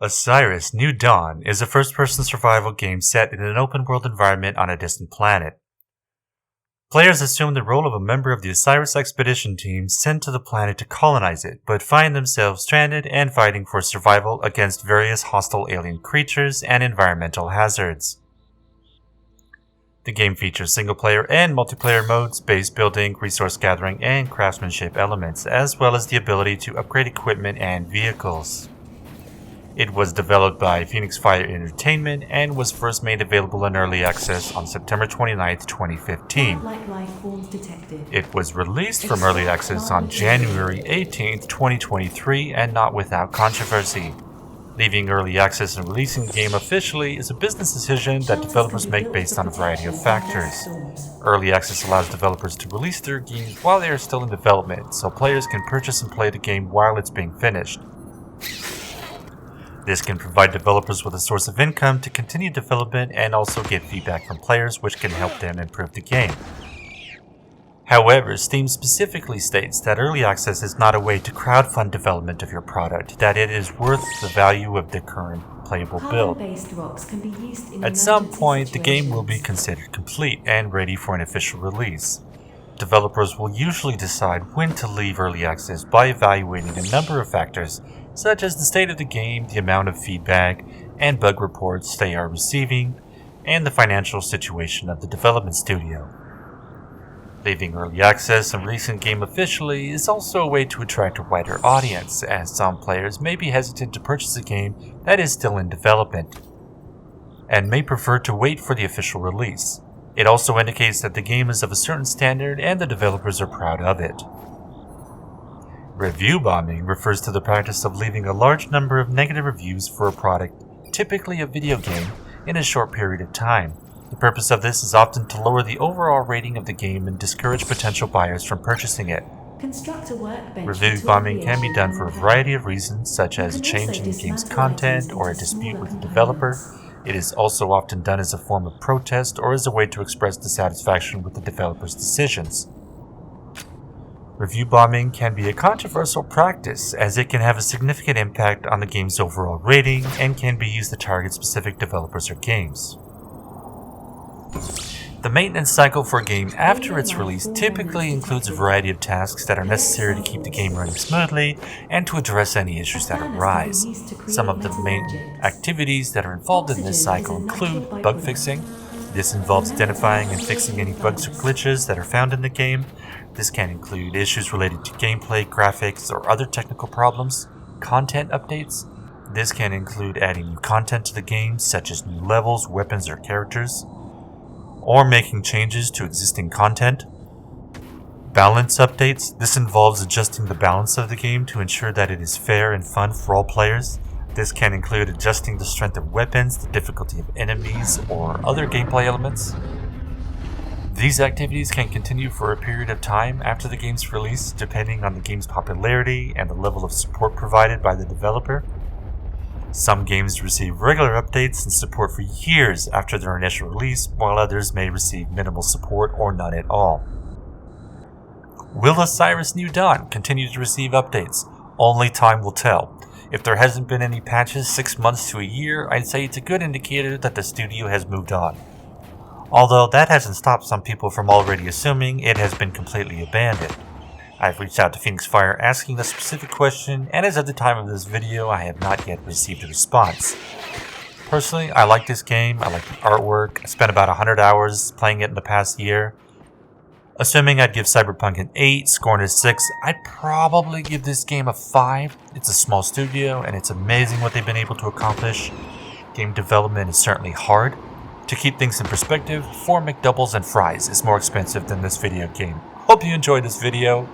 Osiris New Dawn is a first-person survival game set in an open-world environment on a distant planet. Players assume the role of a member of the Osiris expedition team sent to the planet to colonize it, but find themselves stranded and fighting for survival against various hostile alien creatures and environmental hazards. The game features single-player and multiplayer modes, base building, resource gathering, and craftsmanship elements, as well as the ability to upgrade equipment and vehicles. It was developed by Phoenix Fire Entertainment and was first made available in early access on September 29, 2015. It was released from early access on January 18, 2023 and not without controversy. Leaving early access and releasing the game officially is a business decision that developers make based on a variety of factors. Early access allows developers to release their games while they are still in development, so players can purchase and play the game while it's being finished. This can provide developers with a source of income to continue development and also get feedback from players, which can help them improve the game. However, Steam specifically states that early access is not a way to crowdfund development of your product, that it is worth the value of the current playable build. At some point, the game will be considered complete and ready for an official release. Developers will usually decide when to leave early access by evaluating a number of factors, such as the state of the game, the amount of feedback and bug reports they are receiving, and the financial situation of the development studio. Leaving early access and releasing the game officially is also a way to attract a wider audience, as some players may be hesitant to purchase a game that is still in development, and may prefer to wait for the official release. It also indicates that the game is of a certain standard and the developers are proud of it. Review bombing refers to the practice of leaving a large number of negative reviews for a product, typically a video game, in a short period of time. The purpose of this is often to lower the overall rating of the game and discourage potential buyers from purchasing it. Review bombing can be done for a variety of reasons, such as a change in the game's content or a dispute with the developer. It is also often done as a form of protest or as a way to express dissatisfaction with the developer's decisions. Review bombing can be a controversial practice, as it can have a significant impact on the game's overall rating and can be used to target specific developers or games. The maintenance cycle for a game after its release typically includes a variety of tasks that are necessary to keep the game running smoothly and to address any issues that arise. Some of the main activities that are involved in this cycle include bug fixing. This involves identifying and fixing any bugs or glitches that are found in the game. This can include issues related to gameplay, graphics, or other technical problems. Content updates. This can include adding new content to the game, such as new levels, weapons, or characters, or making changes to existing content. Balance updates. This involves adjusting the balance of the game to ensure that it is fair and fun for all players. This can include adjusting the strength of weapons, the difficulty of enemies, or other gameplay elements. These activities can continue for a period of time after the game's release, depending on the game's popularity and the level of support provided by the developer. Some games receive regular updates and support for years after their initial release, while others may receive minimal support or none at all. Will Osiris New Dawn continue to receive updates? Only time will tell. If there hasn't been any patches 6 months to a year, I'd say it's a good indicator that the studio has moved on. Although that hasn't stopped some people from already assuming it has been completely abandoned. I've reached out to Phoenix Fire asking a specific question, and as of the time of this video, I have not yet received a response. Personally, I like this game, I like the artwork, I spent about 100 hours playing it in the past year. Assuming I'd give Cyberpunk an 8, scoring a 6, I'd probably give this game a 5. It's a small studio, and it's amazing what they've been able to accomplish. Game development is certainly hard. To keep things in perspective, 4 McDoubles and fries is more expensive than this video game. Hope you enjoyed this video.